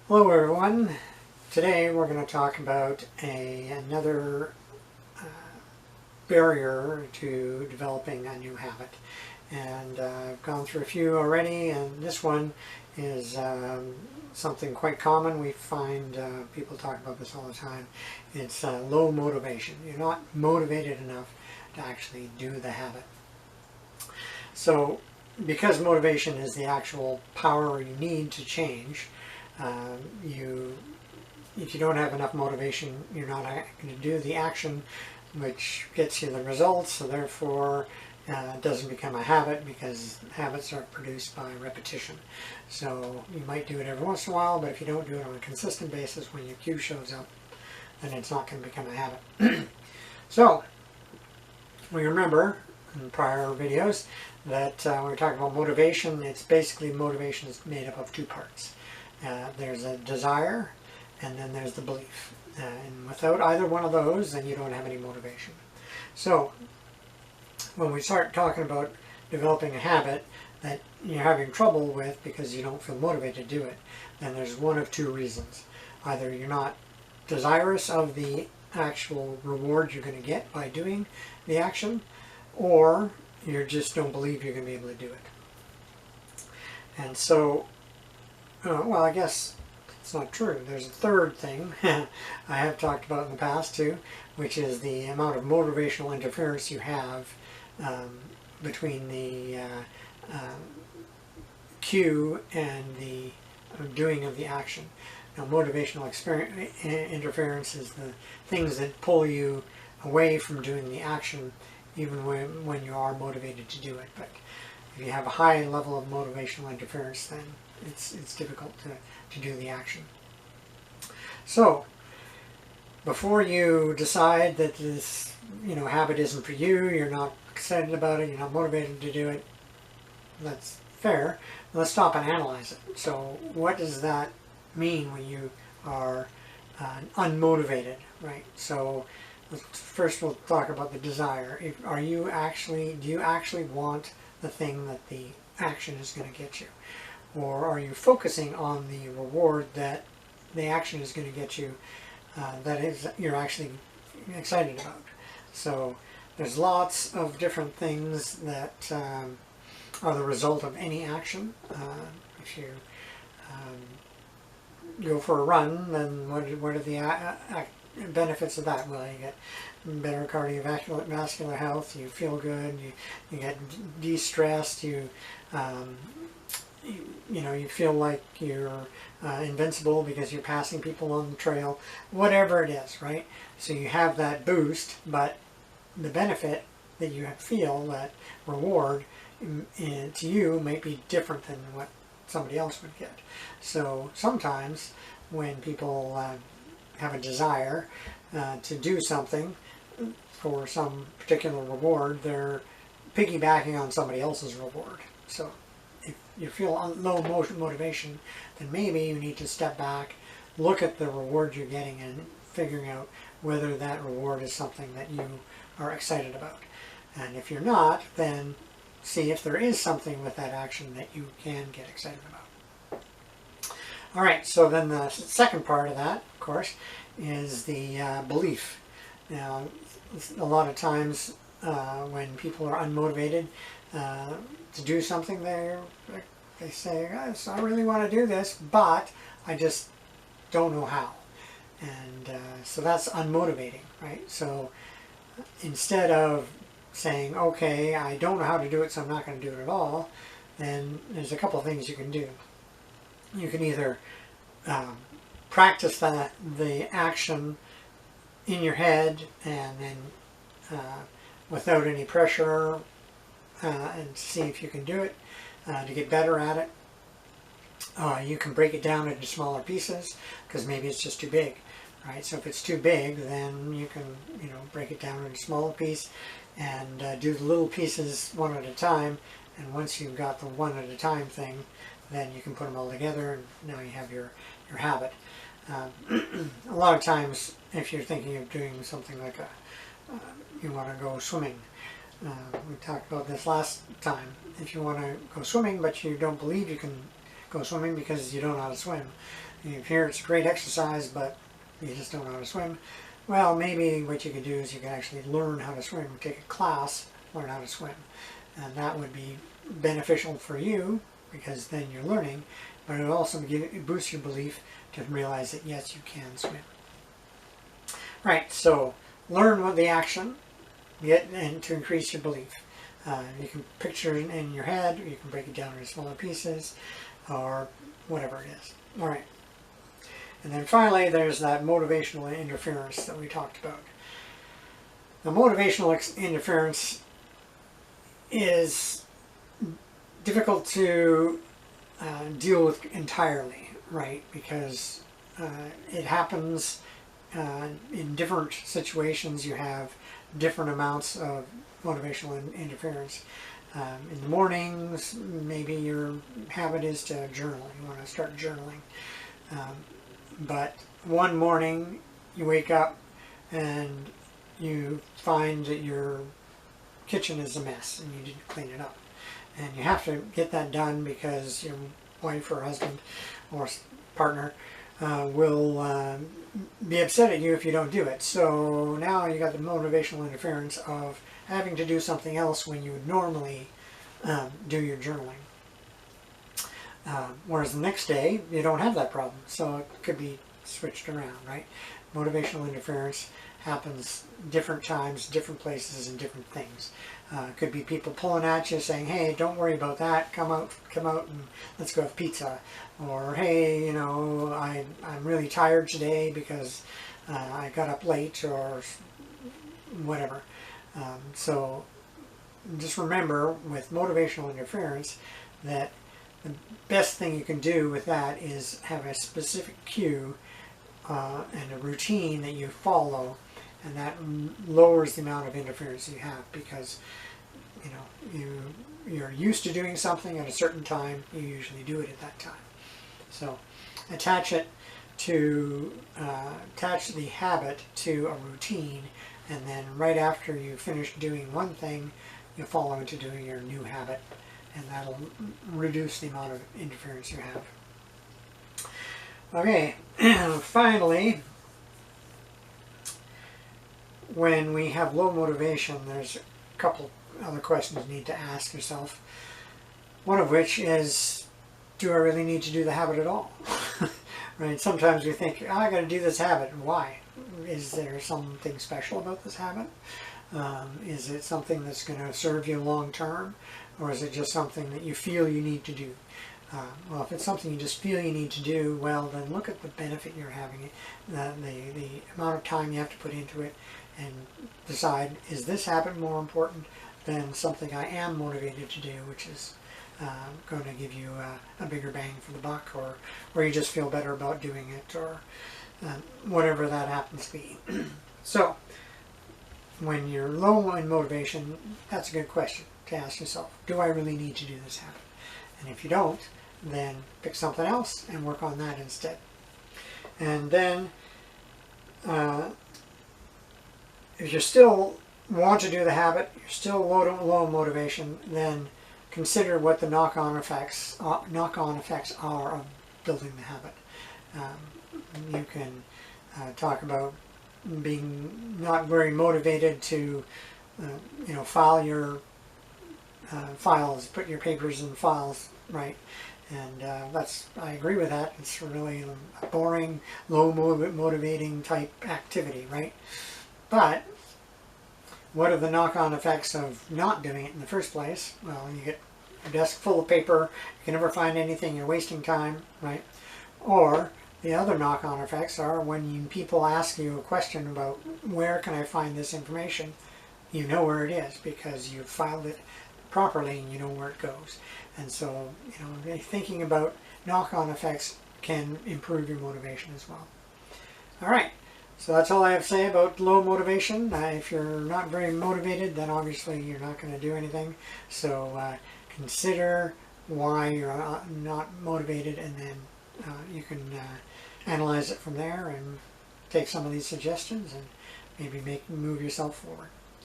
Hello everyone. Today we're going to talk about another barrier to developing a new habit. And I've gone through a few already, and this one is something quite common. We find people talk about this all the time. It's low motivation. You're not motivated enough to actually do the habit. So because motivation is the actual power you need to change, if you don't have enough motivation, you're not going to do the action which gets you the results, so therefore it doesn't become a habit, because habits are produced by repetition. So you might do it every once in a while, but if you don't do it on a consistent basis, when your cue shows up, then it's not going to become a habit. So we remember in prior videos that when we're talking about motivation, it's basically motivation is made up of two parts. There's a desire, and then there's the belief. And without either one of those, then you don't have any motivation. So when we start talking about developing a habit that you're having trouble with because you don't feel motivated to do it, then there's one of two reasons. Either you're not desirous of the actual reward you're going to get by doing the action, or you just don't believe you're going to be able to do it. And so well, I guess it's not true. There's a third thing I have talked about in the past too, which is the amount of motivational interference you have between the cue and the doing of the action. Now, motivational interference is the things that pull you away from doing the action, even when you are motivated to do it. But if you have a high level of motivational interference, then it's difficult to do the action. So before you decide that this habit isn't for you, you're not excited about it, you're not motivated to do it, that's fair. Let's stop and analyze it. So what does that mean when you are unmotivated, right? So first we'll talk about the desire. Do you actually want the thing that the action is going to get you? Or are you focusing on the reward that the action is going to get you, you're actually excited about? So there's lots of different things that are the result of any action. If you go for a run, then what are the benefits of that? Well, you get better cardiovascular health, you feel good, you get de-stressed, you feel like you're invincible because you're passing people on the trail, whatever it is, right? So you have that boost, but the benefit that you feel, that reward, to you might be different than what somebody else would get. So sometimes when people have a desire to do something for some particular reward, they're piggybacking on somebody else's reward. So if you feel low motivation, then maybe you need to step back, look at the reward you're getting, and figuring out whether that reward is something that you are excited about. And if you're not, then see if there is something with that action that you can get excited about. All right, so then the second part of that, of course, is the belief. Now, a lot of times when people are unmotivated to do something, they say, yes, I really want to do this, but I just don't know how. And so that's unmotivating, right? So instead of saying, okay, I don't know how to do it, so I'm not going to do it at all, then there's a couple of things you can do. You can either practice the action in your head, and then without any pressure, and see if you can do it to get better at it. You can break it down into smaller pieces, because maybe it's just too big, right? So if it's too big, then you can break it down into a smaller piece and do the little pieces one at a time. And once you've got the one at a time thing, then you can put them all together, and now you have your habit. A lot of times, if you're thinking of doing something like you want to go swimming, we talked about this last time. If you want to go swimming but you don't believe you can go swimming because you don't know how to swim. You hear it's a great exercise, but you just don't know how to swim. Well, maybe what you could do is you could actually learn how to swim, take a class, learn how to swim. And that would be beneficial for you because then you're learning, but it would also boost your belief to realize that yes, you can swim. Right, so learn what the action, and to increase your belief. You can picture it in your head, or you can break it down into smaller pieces, or whatever it is. All right. And then finally, there's that motivational interference that we talked about. The motivational interference is difficult to deal with entirely, right? Because it happens in different situations. You have different amounts of motivational interference. In the mornings, maybe your habit is to journal. You want to start journaling. But one morning you wake up and you find that your kitchen is a mess and you didn't clean it up. And you have to get that done because your wife or husband or partner will be upset at you if you don't do it. So now you got the motivational interference of having to do something else when you would normally do your journaling. Whereas the next day, you don't have that problem. So it could be switched around, right? Motivational interference happens different times, different places, and different things. It could be people pulling at you saying, hey, don't worry about that, come out and let's go have pizza. Or, hey, you know, I'm really tired today because I got up late, or whatever. So just remember, with motivational interference, that the best thing you can do with that is have a specific cue and a routine that you follow, and that lowers the amount of interference you have because, you know, you're used to doing something at a certain time. You usually do it at that time. So attach the habit to a routine, and then right after you finish doing one thing, you follow into doing your new habit, and that'll reduce the amount of interference you have. Okay, finally, when we have low motivation, there's a couple other questions you need to ask yourself. One of which is, do I really need to do the habit at all? Right? Sometimes we think, oh, I got to do this habit. Why? Is there something special about this habit? Is it something that's going to serve you long term? Or is it just something that you feel you need to do? Well, if it's something you just feel you need to do, well, then look at the benefit you're having, the amount of time you have to put into it, and decide, is this habit more important than something I am motivated to do, which is going to give you a bigger bang for the buck, or you just feel better about doing it, or whatever that happens to be. So, when you're low in motivation, that's a good question to ask yourself. Do I really need to do this habit? And if you don't, then pick something else and work on that instead. And then, if you still want to do the habit, you're still low in motivation, then consider what the knock-on effects are of building the habit. You can talk about being not very motivated to, file your files, put your papers in files, right? And I agree with that. It's really a boring, low motivating type activity, right? But what are the knock-on effects of not doing it in the first place? Well, you get a desk full of paper, you can never find anything, you're wasting time, right? Or the other knock-on effects are when people ask you a question about where can I find this information, you know where it is because you've filed it properly and you know where it goes. And so, thinking about knock-on effects can improve your motivation as well. All right, so that's all I have to say about low motivation. If you're not very motivated, then obviously you're not going to do anything. So consider why you're not motivated, and then you can analyze it from there and take some of these suggestions and maybe move yourself forward.